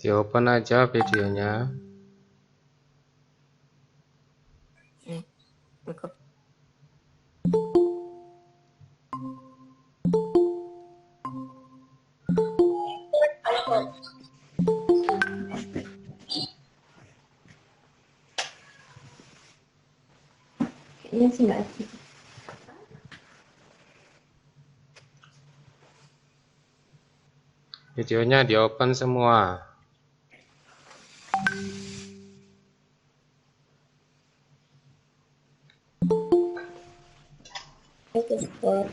Di open aja videonya. Buka. Kayaknya sih nggak aktif. Videonya di open semua. Oke, stop.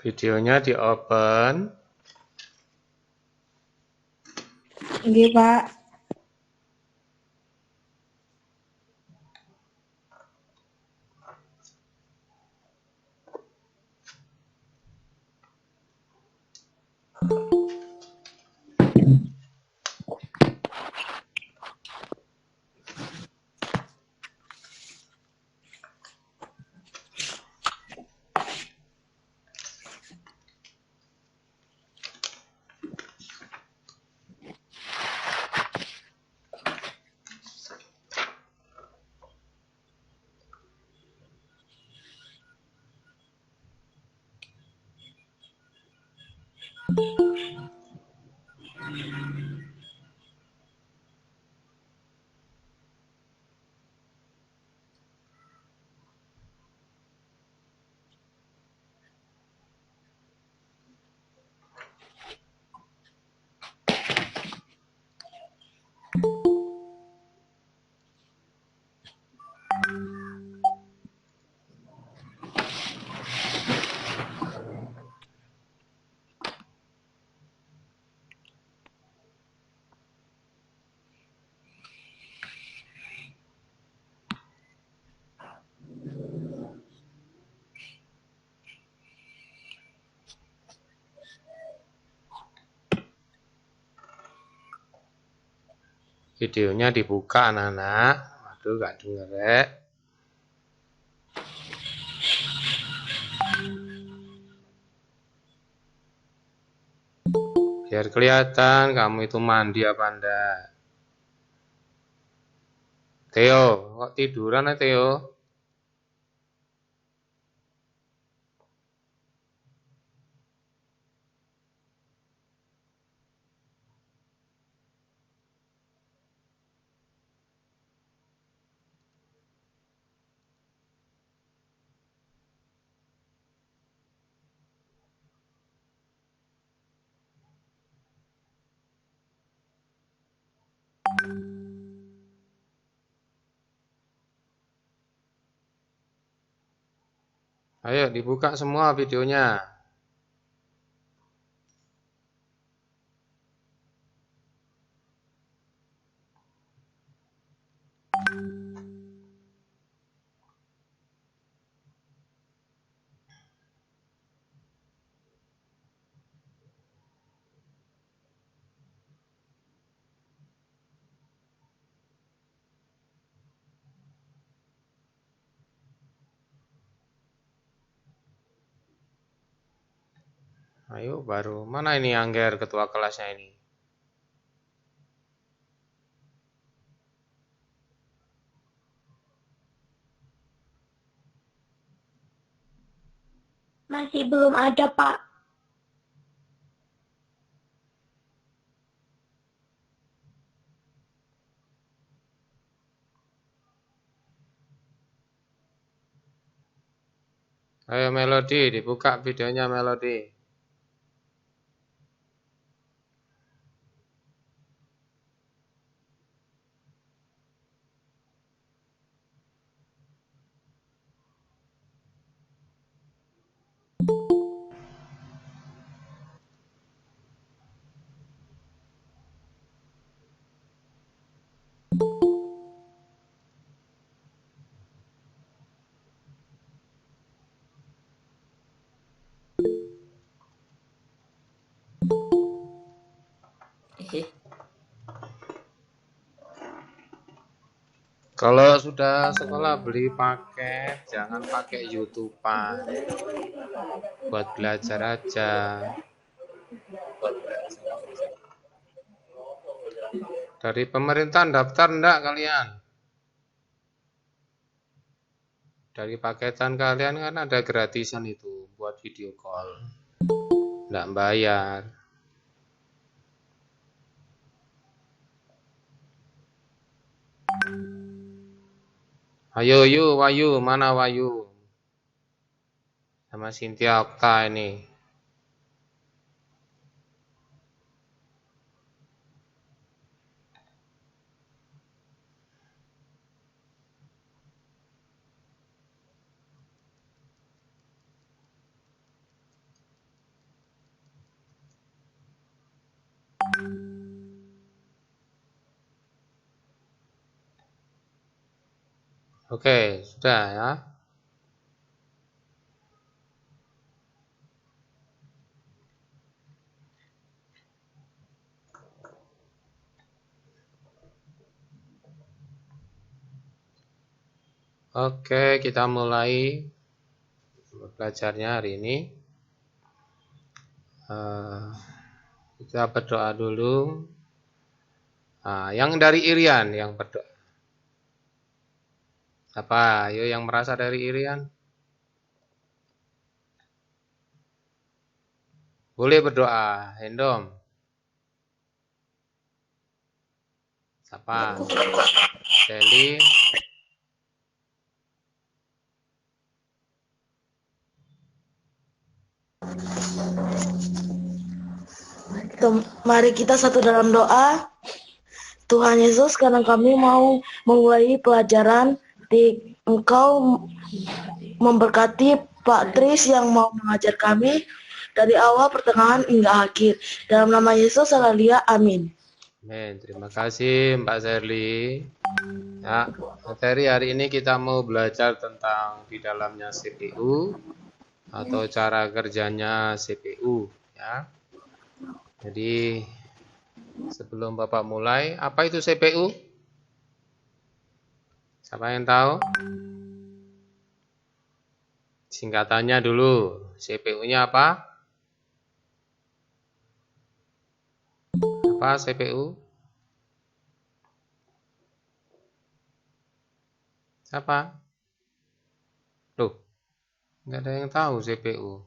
Videonya di open. Oke, Pak. Videonya dibuka anak-anak. Waduh, gak denger ya. Biar kelihatan kamu itu mandi apa enggak. Theo, kok tiduran ya Theo? Ayo dibuka semua videonya. Ayo baru. Mana ini Angger ketua kelasnya ini? Masih belum ada, Pak. Ayo Melody, dibuka videonya Melody. Kalau sudah sekolah beli paket, jangan pakai YouTube-an. Buat belajar aja. Dari pemerintah daftar enggak kalian? Dari paketan kalian kan ada gratisan itu buat video call. Enggak bayar. Ayo yuk Wayu, mana Wayu? Sama Cynthia Okta ini. Oke, sudah ya. Oke, kita mulai belajarnya hari ini. Kita berdoa dulu. Yang dari Irian yang berdoa. Apa? Ayo yang merasa dari Irian. Boleh berdoa, Hendom. Siapa? Sally. Mari kita satu dalam doa. Tuhan Yesus, karena kami mau memulai pelajaran, Engkau memberkati Pak Tris yang mau mengajar kami dari awal, pertengahan, hingga akhir. Dalam nama Yesus, haleluya, amin. Amin. Terima kasih Mbak Sherly. Ya, materi hari ini kita mau belajar tentang di dalamnya CPU atau cara kerjanya CPU. Ya. Jadi sebelum Bapak mulai, apa itu CPU? Siapa yang tahu? Singkatannya dulu. CPU-nya apa? Apa CPU? Siapa? Loh, nggak ada yang tahu CPU.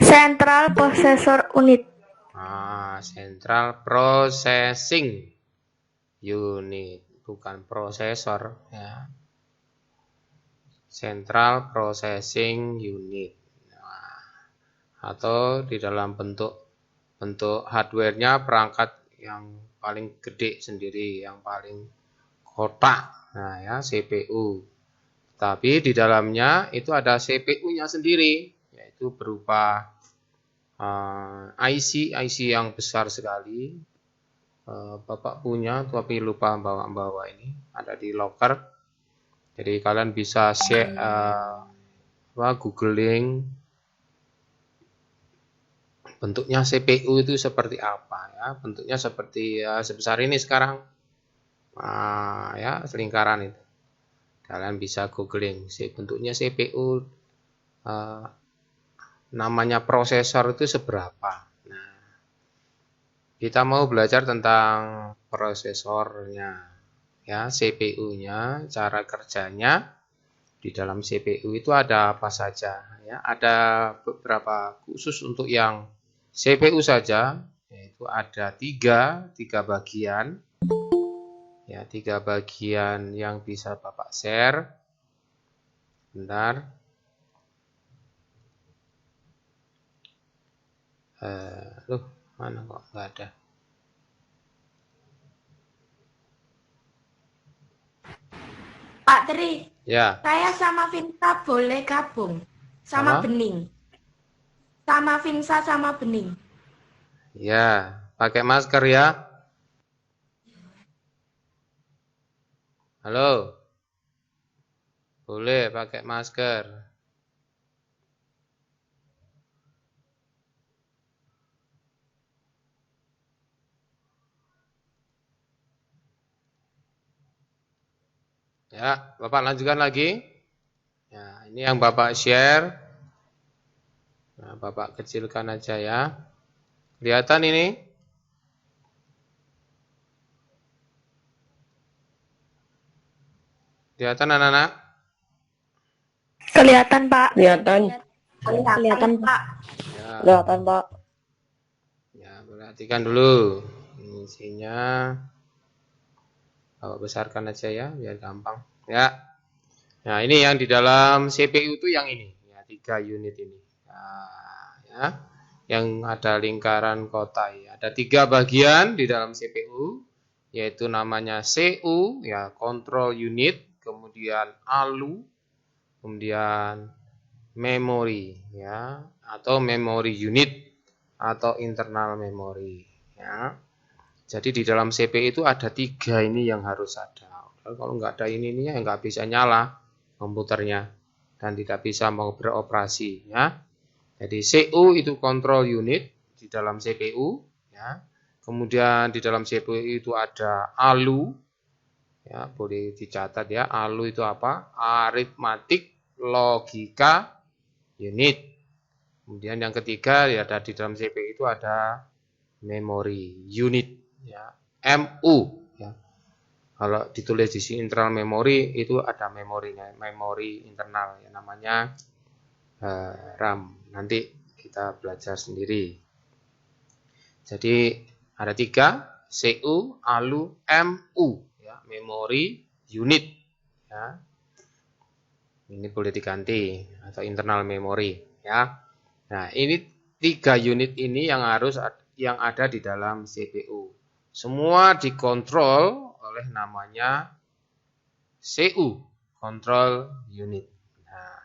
Central Processor Unit. Central Processing Unit, bukan prosesor ya. Central Processing Unit. Atau di dalam bentuk hardware-nya perangkat yang paling gede sendiri, yang paling kotak. Nah, ya CPU. Tapi di dalamnya itu ada CPU-nya sendiri, yaitu berupa IC yang besar sekali. Bapak punya tapi lupa bawa ini, ada di locker. Jadi kalian bisa share googling bentuknya CPU itu seperti apa ya. Bentuknya seperti sebesar ini sekarang. Ya, selingkaran itu. Kalian bisa googling bentuknya CPU, namanya prosesor itu seberapa. Nah, kita mau belajar tentang prosesornya, ya, CPU-nya, cara kerjanya. Di dalam CPU itu ada apa saja? Ya, ada beberapa khusus untuk yang CPU saja, yaitu ada tiga bagian. Ya, 3 bagian yang bisa Bapak share. Bentar. Mana kok nggak ada? Pak Tri, Ya. saya sama Vinsa boleh gabung sama Bening. Sama Vinsa sama Bening. Ya, pakai masker ya. Halo. Boleh pakai masker. Ya, Bapak lanjutkan lagi. Ya, ini yang Bapak share. Nah, Bapak kecilkan aja ya. Kelihatan ini? Kelihatan anak-anak? Kelihatan, Pak. Kelihatan. Kelihatan, Pak. Ya, Kelihatan, Pak. ya, perhatikan dulu. Ini isinya. Bapak besarkan aja ya, biar gampang. Ya. Nah, ini yang di dalam CPU itu yang ini. Ya, 3 unit ini. Nah, ya. Yang ada lingkaran kotai. Ada 3 bagian di dalam CPU, yaitu namanya CU, ya, control unit, kemudian ALU, kemudian memory, ya, atau memory unit atau internal memory, ya. Jadi di dalam CPU itu ada 3 ini yang harus ada. Kalau nggak ada ini ya nggak bisa nyala komputernya dan tidak bisa mau beroperasi, ya. Jadi CU itu control unit di dalam CPU, ya. Kemudian di dalam CPU itu ada ALU, ya, boleh dicatat ya. ALU itu apa? Arithmetic logika unit. Kemudian yang ketiga ya ada di dalam CPU itu ada memory unit, ya. MU, ya. Kalau ditulis di sini internal memory itu ada memorinya, memori internal yang namanya RAM. Nanti kita belajar sendiri. Jadi ada 3, CU, ALU, MU, ya, memory unit, ya. Ini boleh diganti atau internal memory, ya. Nah, ini 3 unit ini yang ada di dalam CPU. Semua dikontrol oleh namanya CU, control unit. Nah,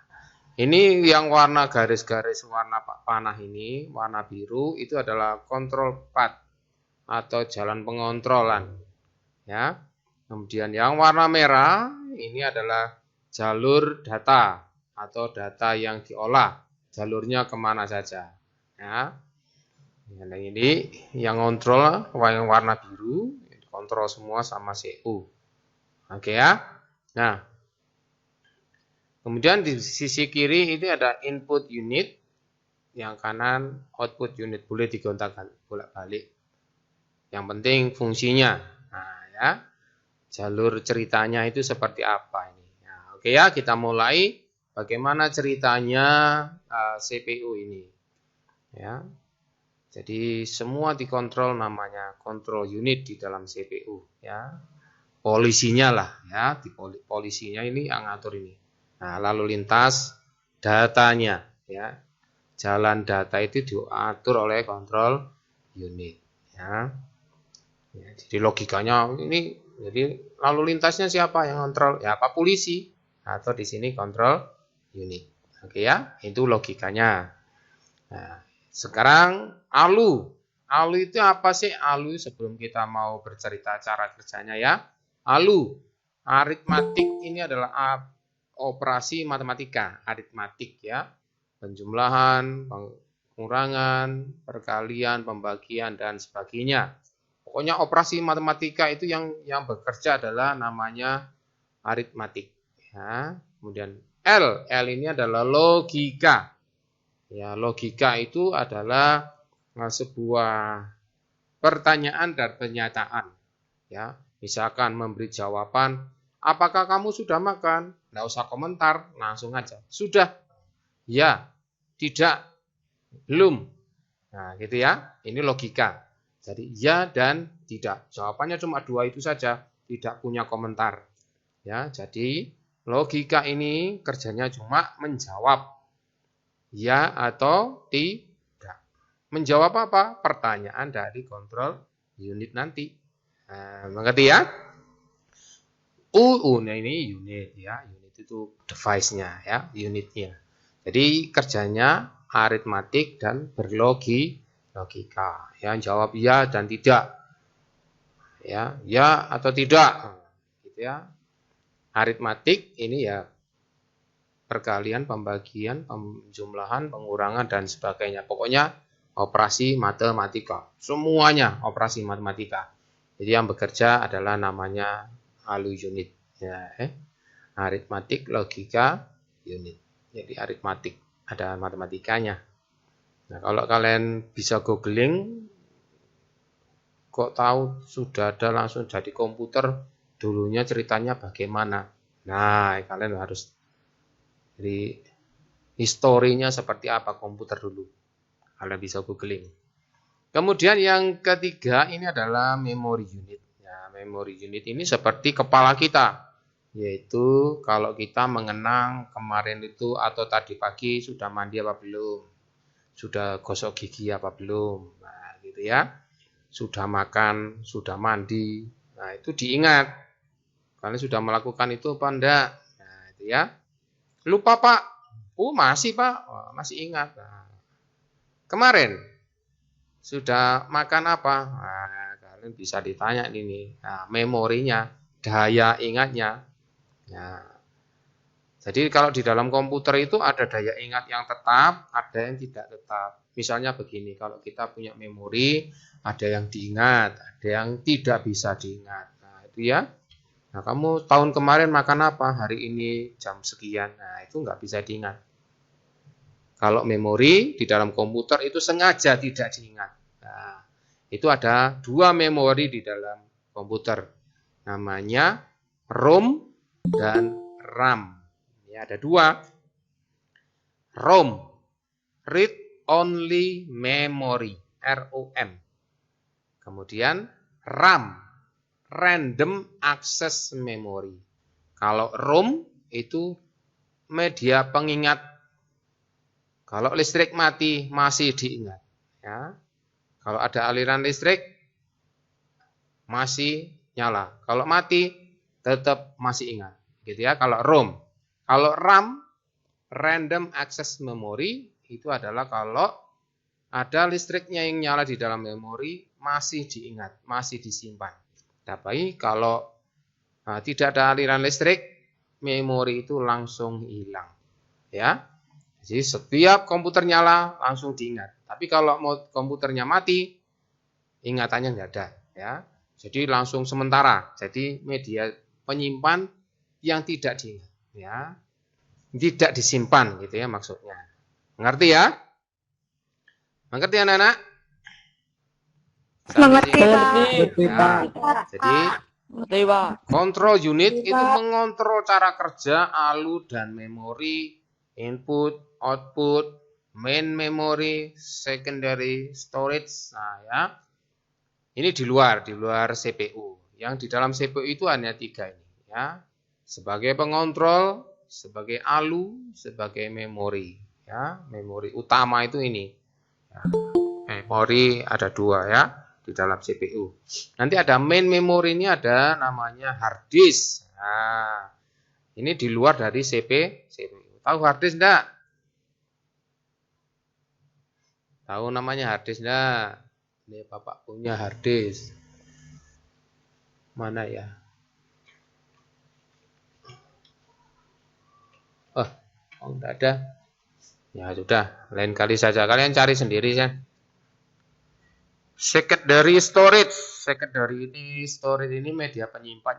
ini yang warna garis-garis warna panah ini, warna biru itu adalah control path atau jalan pengontrolan, ya. Kemudian yang warna merah ini adalah jalur data atau data yang diolah, jalurnya kemana saja, ya. Yang ini yang kontrol yang warna biru, kontrol semua sama CU. Oke ya. Nah, kemudian di sisi kiri ini ada input unit, yang kanan output unit, boleh digontakan bolak-balik. Yang penting fungsinya. Nah, ya. Jalur ceritanya itu seperti apa ini. Nah, oke ya, kita mulai bagaimana ceritanya CPU ini. Ya. Jadi semua dikontrol namanya control unit di dalam CPU, ya. Polisinya lah, ya, polisinya ini yang ngatur ini. Nah, lalu lintas datanya, ya. Jalan data itu diatur oleh control unit, ya. Ya, jadi logikanya ini, jadi lalu lintasnya siapa yang kontrol? Ya, apa polisi atau di sini control unit. Oke ya, itu logikanya. Nah, sekarang ALU. ALU itu apa sih? ALU sebelum kita mau bercerita cara kerjanya ya. ALU, aritmatik ini adalah operasi matematika, aritmatik ya. Penjumlahan, pengurangan, perkalian, pembagian dan sebagainya. Pokoknya operasi matematika itu yang bekerja adalah namanya aritmatik ya. Kemudian L ini adalah logika. Ya, logika itu adalah sebuah pertanyaan dan pernyataan. Ya, misalkan memberi jawaban, apakah kamu sudah makan? Nggak usah komentar, langsung aja. Sudah, ya, tidak, belum. Nah, gitu ya. Ini logika. Jadi ya dan tidak. Jawabannya cuma 2 itu saja, tidak punya komentar. Ya, jadi logika ini kerjanya cuma menjawab. Ya atau tidak. Menjawab apa? Pertanyaan dari kontrol unit nanti. Nah, mengerti ya? Nah ini unit ya. Unit itu device-nya ya, unitnya. Jadi kerjanya aritmatik dan berlogika. Ya, jawab ya dan tidak. Ya atau tidak. Gitu ya. Aritmatik ini ya perkalian, pembagian, penjumlahan, pengurangan, dan sebagainya. Pokoknya operasi matematika. Semuanya operasi matematika. Jadi yang bekerja adalah namanya ALU unit. Ya, aritmatik, logika, unit. Jadi aritmatik, ada matematikanya. Nah, kalau kalian bisa googling, kok tahu sudah ada langsung jadi komputer, dulunya ceritanya bagaimana. Nah, kalian harus jadi historinya seperti apa komputer dulu. Kalian bisa googling. Kemudian yang ketiga ini adalah memory unit. Ya, memory unit ini seperti kepala kita. Yaitu kalau kita mengenang kemarin itu atau tadi pagi sudah mandi apa belum. Sudah gosok gigi apa belum. Nah, gitu ya. Sudah makan, sudah mandi. Nah, itu diingat. Kalian sudah melakukan itu apa enggak? Nah, itu ya. Lupa, Pak. Oh, masih, Pak. Oh, masih ingat. Nah, kemarin sudah makan apa? Nah, kalian bisa ditanya ini. Nah, memorinya, daya ingatnya. Nah, jadi kalau di dalam komputer itu ada daya ingat yang tetap, ada yang tidak tetap. Misalnya begini, kalau kita punya memori, ada yang diingat, ada yang tidak bisa diingat. Nah, itu ya. Nah, kamu tahun kemarin makan apa? Hari ini jam sekian. Nah, itu nggak bisa diingat. Kalau memori di dalam komputer itu sengaja tidak diingat. Nah, itu ada dua memori di dalam komputer. Namanya ROM dan RAM. Ya, ada dua. ROM, Read Only Memory, ROM. Kemudian RAM, Random Access Memory. Kalau ROM itu media pengingat. Kalau listrik mati masih diingat. Ya. Kalau ada aliran listrik masih nyala. Kalau mati tetap masih ingat. Gitu ya. Kalau ROM. Kalau RAM, Random Access Memory, itu adalah kalau ada listriknya yang nyala di dalam memori masih diingat, masih disimpan. Tapi kalau tidak ada aliran listrik, memori itu langsung hilang. Ya, jadi setiap komputer nyala langsung diingat. Tapi kalau komputernya mati, ingatannya nggak ada. Ya, jadi langsung sementara. Jadi media penyimpan yang tidak diingat. Ya, tidak disimpan, gitu ya maksudnya. Mengerti ya? Mengerti anak-anak? Mengerti, Pak. Ya, jadi kontrol unit itu mengontrol cara kerja ALU dan memori, input, output, main memory, secondary storage. Nah, ya. Ini di luar CPU. Yang di dalam CPU itu hanya 3 ini, ya. Sebagai pengontrol, sebagai ALU, sebagai memori, ya. Memori utama itu ini. Ya. Memori ada 2 ya di dalam CPU. Nanti ada main memory, ini ada namanya hard disk. Nah, ini di luar dari CPU. Tahu hard disk enggak? Tahu namanya hard disk enggak? Ini Bapak punya hard disk. Mana ya? Oh, enggak ada. Ya sudah, lain kali saja. Kalian cari sendiri ya. Secondary storage. Secondary storage ini media penyimpan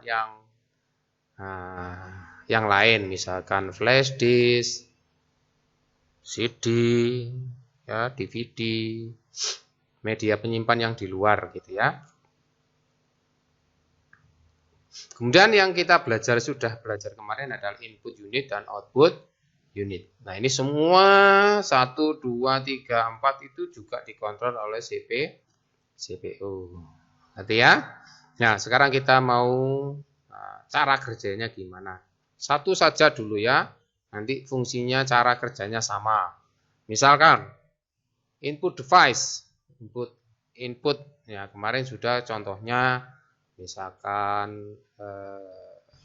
yang lain, misalkan flash disk, CD, ya, DVD, media penyimpan yang di luar gitu ya. Kemudian yang kita sudah belajar kemarin adalah input unit dan output unit. Nah, ini semua 1, 2, 3, 4 itu juga dikontrol oleh CPU. Nanti ya. Nah, sekarang kita mau cara kerjanya gimana. Satu saja dulu ya. Nanti fungsinya cara kerjanya sama. Misalkan input device, input ya kemarin sudah contohnya misalkan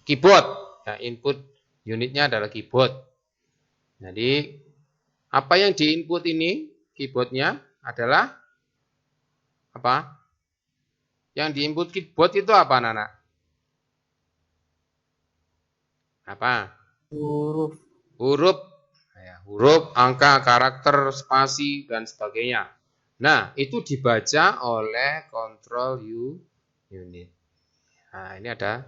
keyboard. Ya, input unitnya adalah keyboard. Jadi apa yang diinput ini keyboardnya adalah apa? Yang diinput keyboard itu apa, anak-anak? Apa? Huruf. Ya, huruf, angka, karakter, spasi, dan sebagainya. Nah, itu dibaca oleh control unit. Nah, ini ada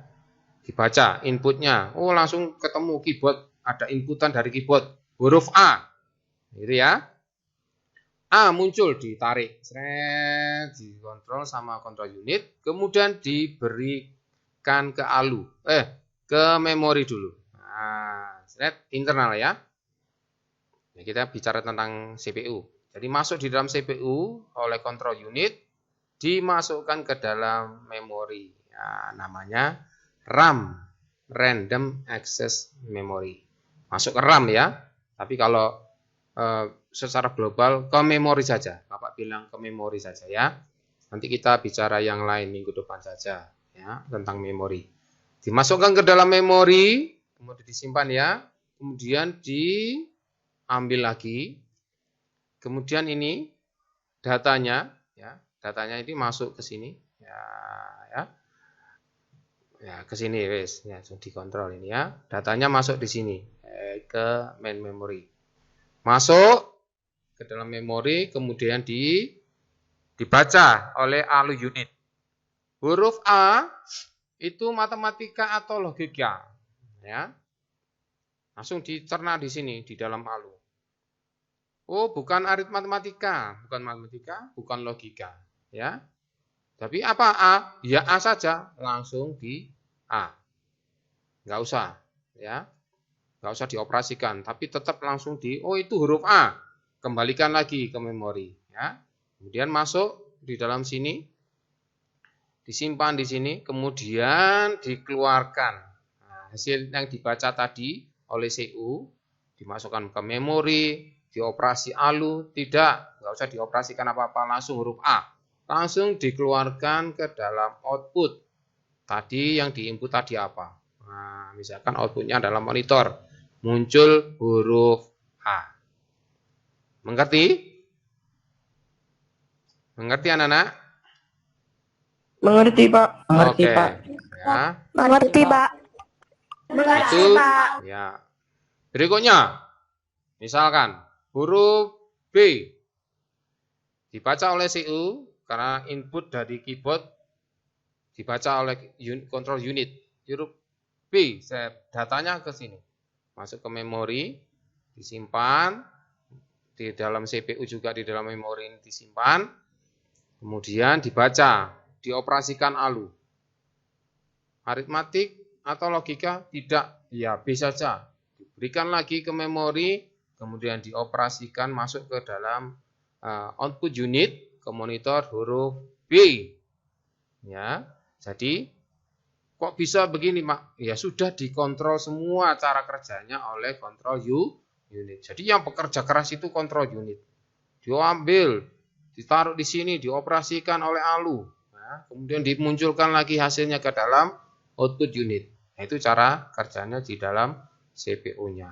dibaca inputnya. Oh, langsung ketemu keyboard, ada inputan dari keyboard, huruf A. Gitu ya. A muncul, ditarik, seret, dikontrol sama kontrol unit, kemudian diberikan ke ke memori dulu. Nah, seret, internal ya. Nah, kita bicara tentang CPU. Jadi masuk di dalam CPU oleh kontrol unit, dimasukkan ke dalam memori. Ya, namanya RAM, Random Access Memory. Masuk ke RAM ya. Tapi kalau secara global ke memori saja. Bapak bilang ke memori saja ya. Nanti kita bicara yang lain minggu depan saja ya tentang memori. Dimasukkan ke dalam memori, kemudian disimpan ya. Kemudian diambil lagi. Kemudian ini datanya ya. Datanya ini masuk ke sini ya. Ya, ke sini wes ya, dikontrol ini ya. Datanya masuk di sini ke main memory. Masuk ke dalam memori, kemudian dibaca oleh ALU unit. Huruf A itu matematika atau logika, ya. Langsung dicerna di sini di dalam ALU. Oh, bukan matematika, bukan logika, ya. Tapi apa A? Ya A saja, langsung di A. Enggak usah, ya. Enggak usah dioperasikan, tapi tetap langsung oh itu huruf A. Kembalikan lagi ke memori, ya. Kemudian masuk di dalam sini, disimpan di sini, kemudian dikeluarkan. Nah, hasil yang dibaca tadi oleh CPU dimasukkan ke memori, dioperasi ALU, enggak usah dioperasikan apa-apa, langsung huruf A. Langsung dikeluarkan ke dalam output. Tadi yang diinput tadi apa? Nah, misalkan outputnya adalah monitor, muncul huruf A. Mengerti? Mengerti anak-anak? Mengerti, Pak. Mengerti, Pak. Ya. Mengerti, Pak. Itu, ya. Berikutnya, misalkan huruf B dibaca oleh CPU karena input dari keyboard dibaca oleh control unit. Huruf B, datanya ke sini, masuk ke memori, disimpan. Di dalam CPU juga di dalam memori ini disimpan, kemudian dibaca, dioperasikan ALU. Aritmatik atau logika? Tidak, ya B saja. Diberikan lagi ke memori, kemudian dioperasikan masuk ke dalam output unit, ke monitor huruf B. Ya, jadi kok bisa begini, Mak? Ya sudah dikontrol semua cara kerjanya oleh kontrol unit. Jadi yang bekerja keras itu kontrol unit. Diambil, ditaruh di sini, dioperasikan oleh ALU. Nah, kemudian dimunculkan lagi hasilnya ke dalam output unit. Nah, itu cara kerjanya di dalam CPU-nya.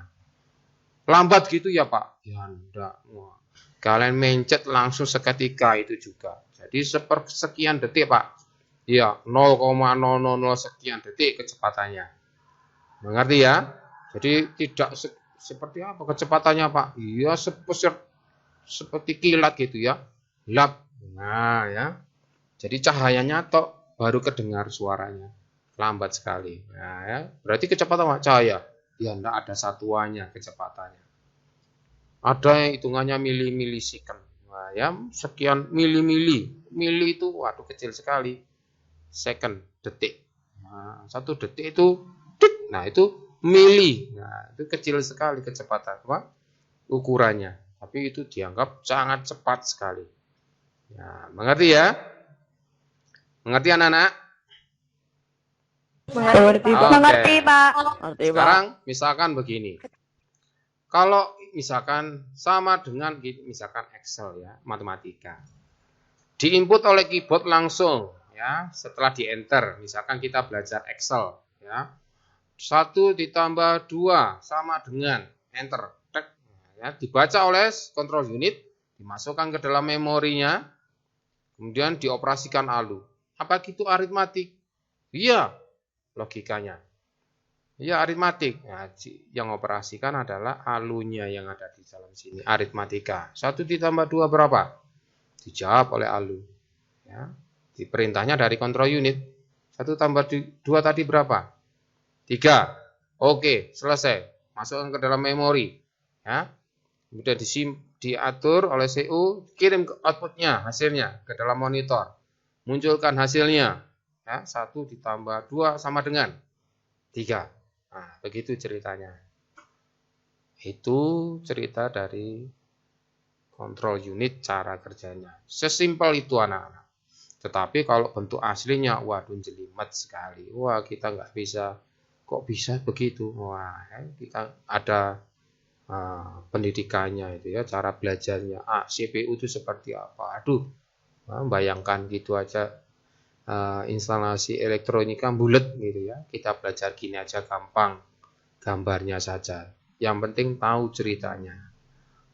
Lambat gitu ya, Pak? Ya enggak. Wah, kalian mencet langsung seketika itu juga. Jadi sepersekian detik, Pak. Ya, 0,000 sekian detik kecepatannya. Mengerti ya? Jadi tidak seperti apa kecepatannya, Pak? Iya, seperti kilat gitu ya. Lap. Nah, ya. Jadi cahayanya tok baru kedengar suaranya. Lambat sekali. Nah, ya. Berarti kecepatan cahaya. Ya, enggak ada satuannya kecepatannya. Ada hitungannya milisecond. Nah, ya, sekian mili. Mili itu waduh kecil sekali. Second, detik. Nah, 1 detik itu nah itu mili. Nah, itu kecil sekali kecepatan ukurannya. Tapi itu dianggap sangat cepat sekali. Ya, mengerti ya? Mengerti anak-anak? Mengerti, Pak. Mengerti, Pak. Sekarang misalkan begini. Kalau misalkan sama dengan misalkan Excel ya, matematika. Diinput oleh keyboard langsung ya, setelah di enter. Misalkan kita belajar Excel ya. 1 ditambah 2 sama dengan enter. Ya, dibaca oleh control unit, dimasukkan ke dalam memorinya, kemudian dioperasikan ALU. Apa gitu aritmatik? Iya, logikanya. Iya, aritmatik. Nah, yang operasikan adalah ALU-nya yang ada di dalam sini, aritmatika. 1 ditambah 2 berapa? Dijawab oleh ALU. Ya, diperintahnya dari control unit. 1 tambah 2 tadi berapa? 3. Oke, selesai. Masukkan ke dalam memori. Ya. Kemudian diatur oleh CPU, kirim ke outputnya, hasilnya ke dalam monitor. Munculkan hasilnya. Ya, 1 ditambah 2 sama dengan 3. Nah, begitu ceritanya. Itu cerita dari kontrol unit, cara kerjanya. Sesimpel itu anak-anak. Tetapi kalau bentuk aslinya, waduh jelimet sekali. Wah, kita nggak bisa, kok bisa begitu? Wah, kita ada pendidikannya itu ya, cara belajarnya. CPU itu seperti apa? Aduh, bayangkan gitu aja instalasi elektronika bulet gitu ya. Kita belajar gini aja gampang, gambarnya saja. Yang penting tahu ceritanya.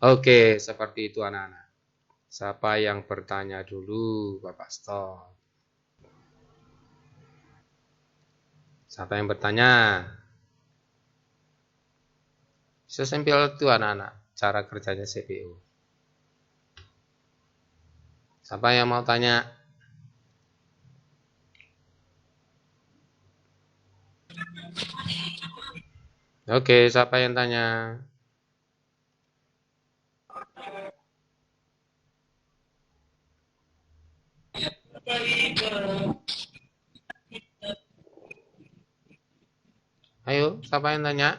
Oke, seperti itu anak-anak. Siapa yang bertanya dulu, Bapak Stop? Siapa yang bertanya? Sesimpel itu anak-anak, cara kerjanya CPU. Siapa yang mau tanya? Oke, siapa yang tanya? Ayo, siapa yang tanya?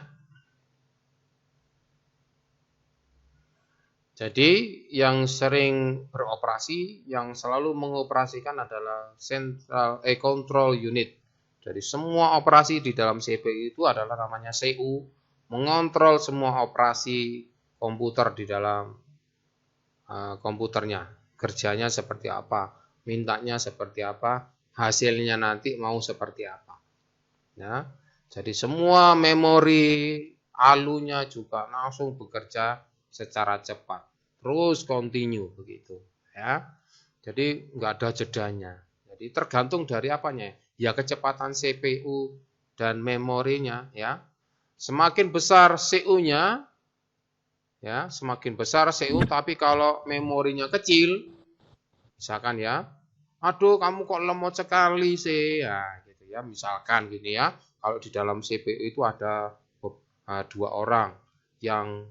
Jadi, yang sering beroperasi, yang selalu mengoperasikan adalah control unit. Jadi, semua operasi di dalam CPU itu adalah namanya CU, mengontrol semua operasi komputer di dalam komputernya. Kerjanya seperti apa, mintanya seperti apa, hasilnya nanti mau seperti apa. Ya, jadi semua memori alunya juga langsung bekerja secara cepat, terus continue begitu. Ya, jadi nggak ada jedanya. Jadi tergantung dari apanya? Ya kecepatan CPU dan memorinya. Ya, semakin besar CPU-nya, ya semakin besar CPU. Tapi kalau memorinya kecil, misalkan ya, aduh kamu kok lemot sekali sih, ya gitu ya, misalkan gini ya, kalau di dalam CPU itu ada 2 orang yang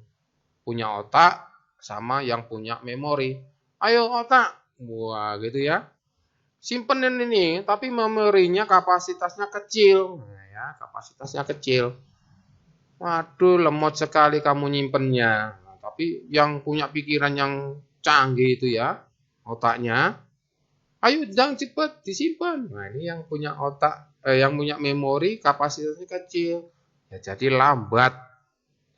punya otak sama yang punya memori. Ayo otak, wah gitu ya, simpenin ini, tapi memorinya kapasitasnya kecil, nah, ya kapasitasnya kecil. Waduh lemot sekali kamu nyimpennya. Nah, tapi yang punya pikiran yang canggih itu ya, otaknya. Ayo jangan cepat disimpan. Nah ini yang punya otak, yang punya memori kapasitasnya kecil, ya jadi lambat.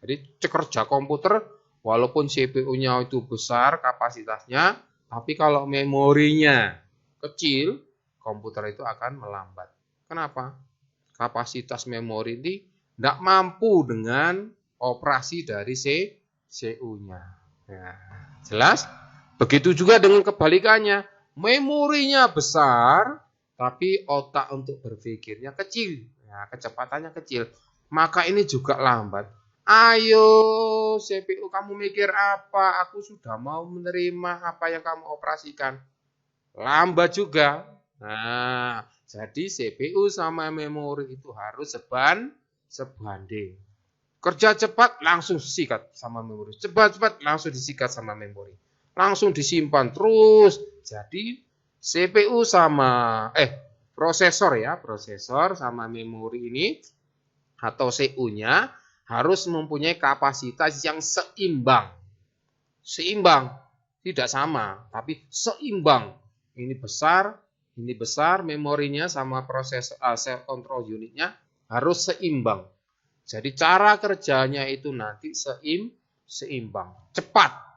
Jadi kerja komputer walaupun CPU-nya itu besar kapasitasnya, tapi kalau memorinya kecil, komputer itu akan melambat. Kenapa? Kapasitas memori ini tidak mampu dengan operasi dari CPU-nya. Ya, jelas? Begitu juga dengan kebalikannya. Memorinya besar, tapi otak untuk berpikirnya kecil. Ya, kecepatannya kecil. Maka ini juga lambat. Ayo CPU kamu mikir apa? Aku sudah mau menerima apa yang kamu operasikan. Lambat juga. Nah, jadi CPU sama memori itu harus sebanding. Kerja cepat langsung disikat sama memori. Cepat-cepat langsung disikat sama memori. Langsung disimpan terus. Jadi CPU sama prosesor ya, prosesor sama memori ini atau CPU-nya harus mempunyai kapasitas yang seimbang. Seimbang, tidak sama, tapi seimbang. Ini besar memorinya sama proses cell control unitnya harus seimbang. Jadi cara kerjanya itu nanti seimbang, cepat.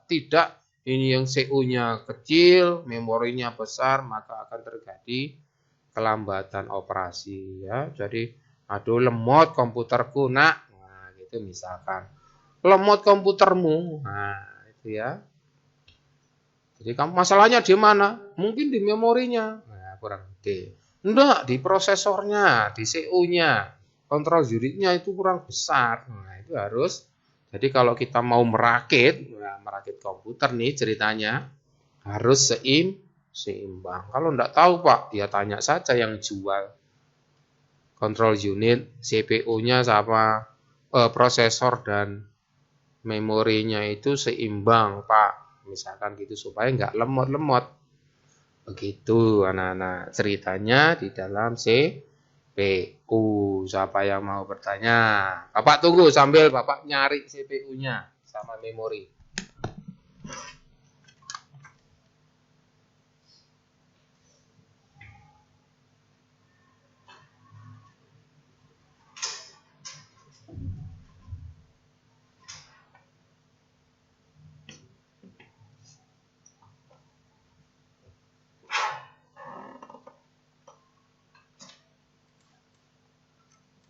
Tidak ini yang CPU-nya kecil, memorinya besar, maka akan terjadi kelambatan operasi ya. Jadi aduh lemot komputerku nak, nah gitu misalkan. Lemot komputermu, nah itu ya. Jadi kamu masalahnya di mana? Mungkin di memorinya, nah kurang gede. Enggak, di prosesornya, di CPU-nya. Kontrol unitnya itu kurang besar. Nah, itu harus. Jadi kalau kita mau merakit komputer nih ceritanya harus seimbang. Kalau enggak tahu Pak, ya tanya saja yang jual. control unit, CPU-nya sama prosesor dan memorinya itu seimbang, Pak. Misalkan gitu supaya nggak lemot-lemot. Begitu anak-anak ceritanya di dalam CPU. Siapa yang mau bertanya? Bapak tunggu sambil Bapak nyari CPU-nya sama memori.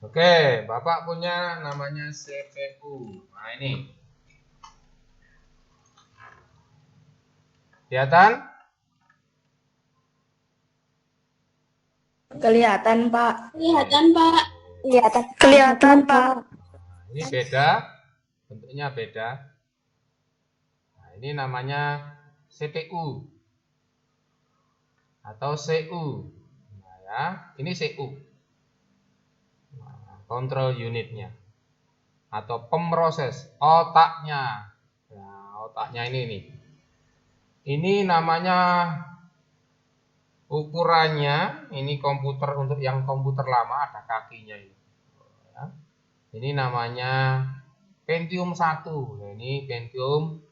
Oke, Bapak punya namanya CPU. Nah, ini. Kelihatan? Kelihatan, Pak. Kelihatan, Pak. Kelihatan, Pak. Ini beda, bentuknya beda. Nah, ini namanya CPU atau CU. Nah, ya, ini CU. Nah, control unitnya atau pemroses, otaknya. Nah, otaknya ini nih. Ini namanya ukurannya, ini komputer untuk yang komputer lama ada kakinya ini. Ya. Ini namanya Pentium 1. Nah, ini Pentium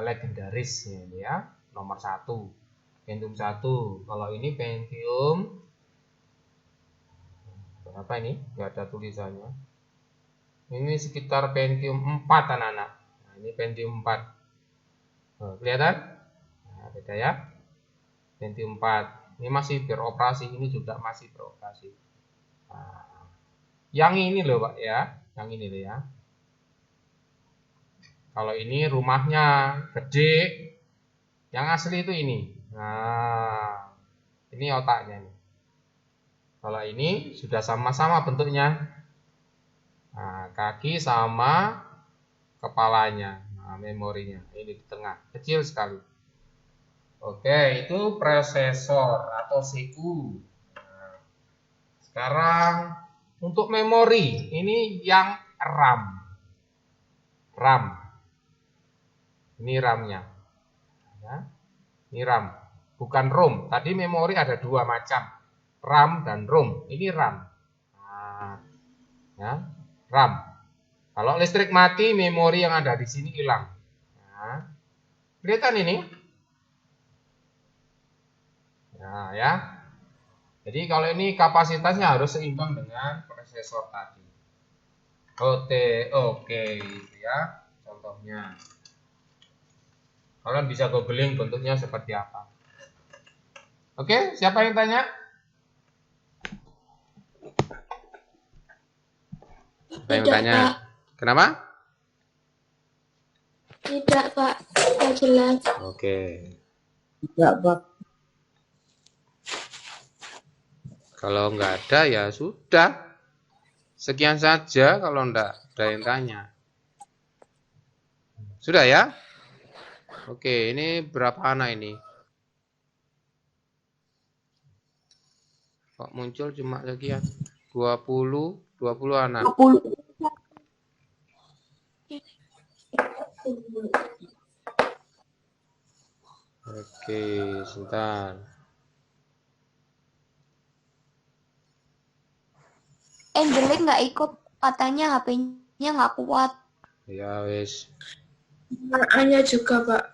legendaris ini ya, nomor 1. Pentium 1. Kalau ini Pentium berapa ini? Enggak ada tulisannya. Ini sekitar Pentium 4 anak-anak. Nah, ini Pentium 4. Kelihatan? Nah, beda ya. Pentium 4. Ini masih beroperasi, ini juga masih beroperasi. Nah, yang ini loh Pak ya, yang ini loh ya. Kalau ini rumahnya gede, yang asli itu ini. Nah, ini otaknya nih. Kalau ini sudah sama-sama bentuknya. Nah, kaki sama kepalanya. Nah, memorinya ini di tengah, kecil sekali. Oke, itu prosesor atau CPU. Nah, sekarang untuk memori, ini yang RAM. RAM. Ini RAM-nya. Ya, ini RAM, bukan ROM. Tadi memori ada dua macam, RAM dan ROM. Ini RAM. Nah, ya, RAM. Kalau listrik mati, memori yang ada di sini hilang. Nah, kelihatan ini? Nah, ya. Jadi kalau ini kapasitasnya harus seimbang dengan prosesor tadi. Oke, itu ya contohnya. Kalian bisa googling bentuknya seperti apa. Oke, siapa yang tanya? Siapa yang Tidak, tanya? Pak. Kenapa? Tidak, Pak. Tidak jelas. Oke. Enggak, Pak. Kalau nggak ada ya sudah. Sekian saja kalau enggak ada yang tanya. Sudah ya? Oke, ini berapa anak ini? Kok muncul cuma sekian? 20 anak. 20. Oke, sebentar. Jelek nggak ikut, katanya HP-nya nggak kuat. Ya wes. Anaknya juga, Pak.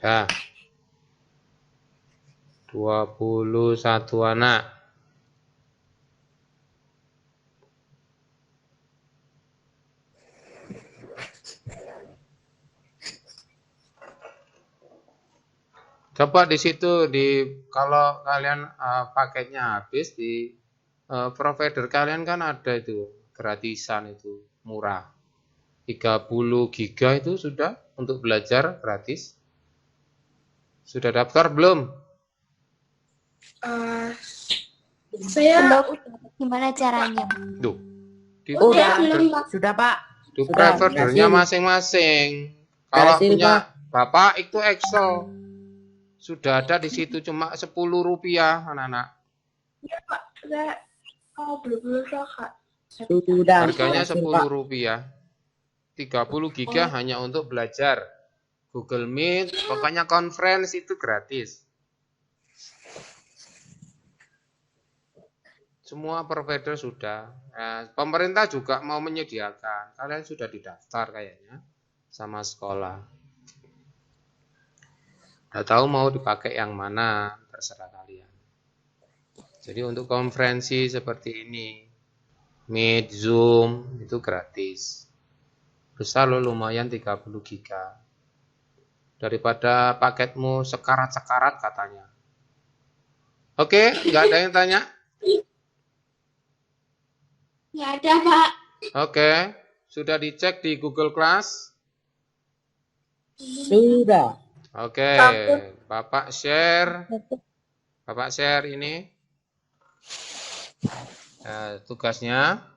Ya. 21 anak. Coba di situ kalau kalian paketnya habis di provider kalian kan ada itu gratisan itu murah. 30 giga itu sudah untuk belajar gratis. Sudah daftar belum? Belum. Gimana caranya? Duh, di Sudah, Pak. di Sudah, preferennya berhasil. masing-masing. Kalau Berhasil, punya Pak. Bapak itu Excel. Sudah ada di situ cuma Rp10, anak-anak. Sudah. Harganya berhasil, Pak. Rp10. 30 giga hanya untuk belajar. Google Meet, pokoknya conference itu gratis. Semua provider sudah. Nah, pemerintah juga mau menyediakan. Kalian sudah didaftar kayaknya sama sekolah. Nggak tahu mau dipakai yang mana, terserah kalian. Jadi untuk konferensi seperti ini, Meet, Zoom, itu gratis. Besar loh, lumayan 30 giga. Daripada paketmu sekarat-sekarat katanya. Oke, nggak ada yang tanya? Ya ada, Pak. Oke, sudah dicek di Google Class? Sudah. Oke, Bapak share ini tugasnya.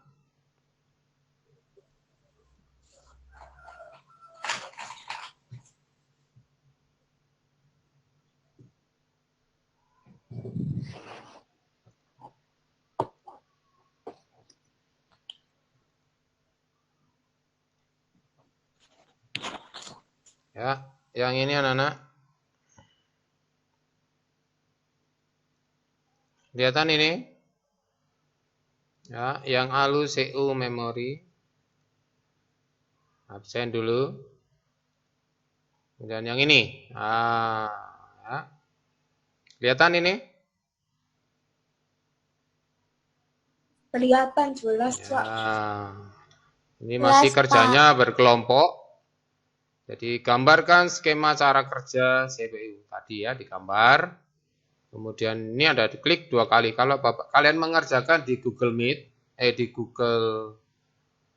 Ya, yang ini anak-anak. Kelihatan ini? Ya, yang ALU CU memori. Absen dulu. Kemudian yang ini. Ya. Kelihatan ini? Kelihatan jelas, Pak. Ya. Ini masih kerjanya berkelompok. Jadi gambarkan skema cara kerja CPU tadi ya, digambar. Kemudian ini ada diklik 2 kali. Kalau Bapak kalian mengerjakan di Google Meet, di Google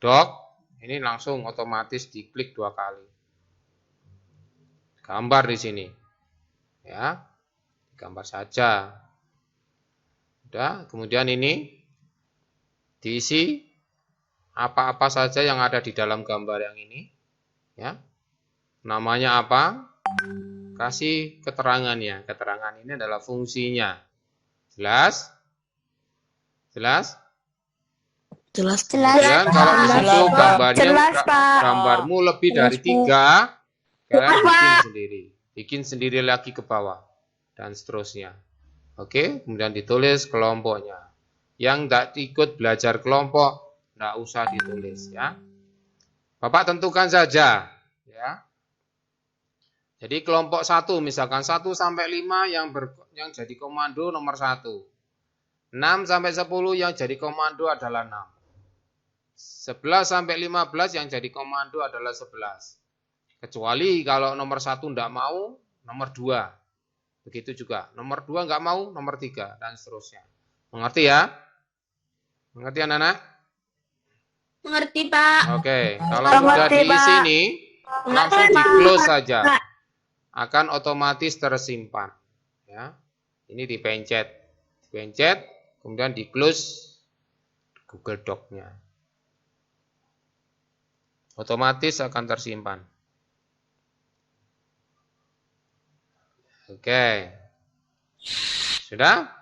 Doc, ini langsung otomatis diklik 2 kali. Gambar di sini. Ya. Gambar saja. Udah, kemudian ini diisi apa-apa saja yang ada di dalam gambar yang ini. Ya. Namanya apa? Kasih keterangannya. Keterangan ini adalah fungsinya. Jelas? Jelas? Jelas. Kemudian kalau di situ gambarmu lebih dari 3, kalian bikin sendiri. Bikin sendiri lagi ke bawah. Dan seterusnya. Oke, kemudian ditulis kelompoknya. Yang tidak ikut belajar kelompok, tidak usah ditulis ya. Bapak tentukan saja ya. Jadi kelompok 1 misalkan 1 sampai 5 yang jadi komando nomor 1. 6 sampai 10 yang jadi komando adalah 6. 11 sampai 15 yang jadi komando adalah 11. Kecuali kalau nomor 1 tidak mau, nomor 2. Begitu juga. Nomor 2 nggak mau, nomor 3 dan seterusnya. Mengerti ya? Mengerti anak-anak? Mengerti, Pak. Oke, kalau sudah diisi ini, langsung di-close saja. Akan otomatis tersimpan. Ya. Ini dipencet. Dipencet, kemudian di-close Google Doc-nya. Otomatis akan tersimpan. Oke. Sudah?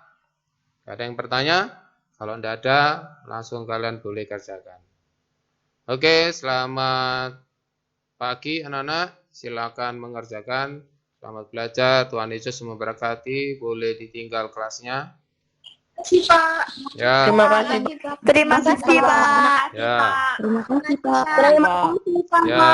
Ada yang bertanya? Kalau tidak ada, langsung kalian boleh kerjakan. Oke, selamat pagi anak-anak. Silakan mengerjakan. Selamat belajar. Tuhan Yesus memberkati. Boleh ditinggal kelasnya. Terima kasih, Pak. Ya. Terima kasih, Pak. Terima kasih, Pak. Ya. Terima kasih, Pak. Terima kasih, Pak. Ya.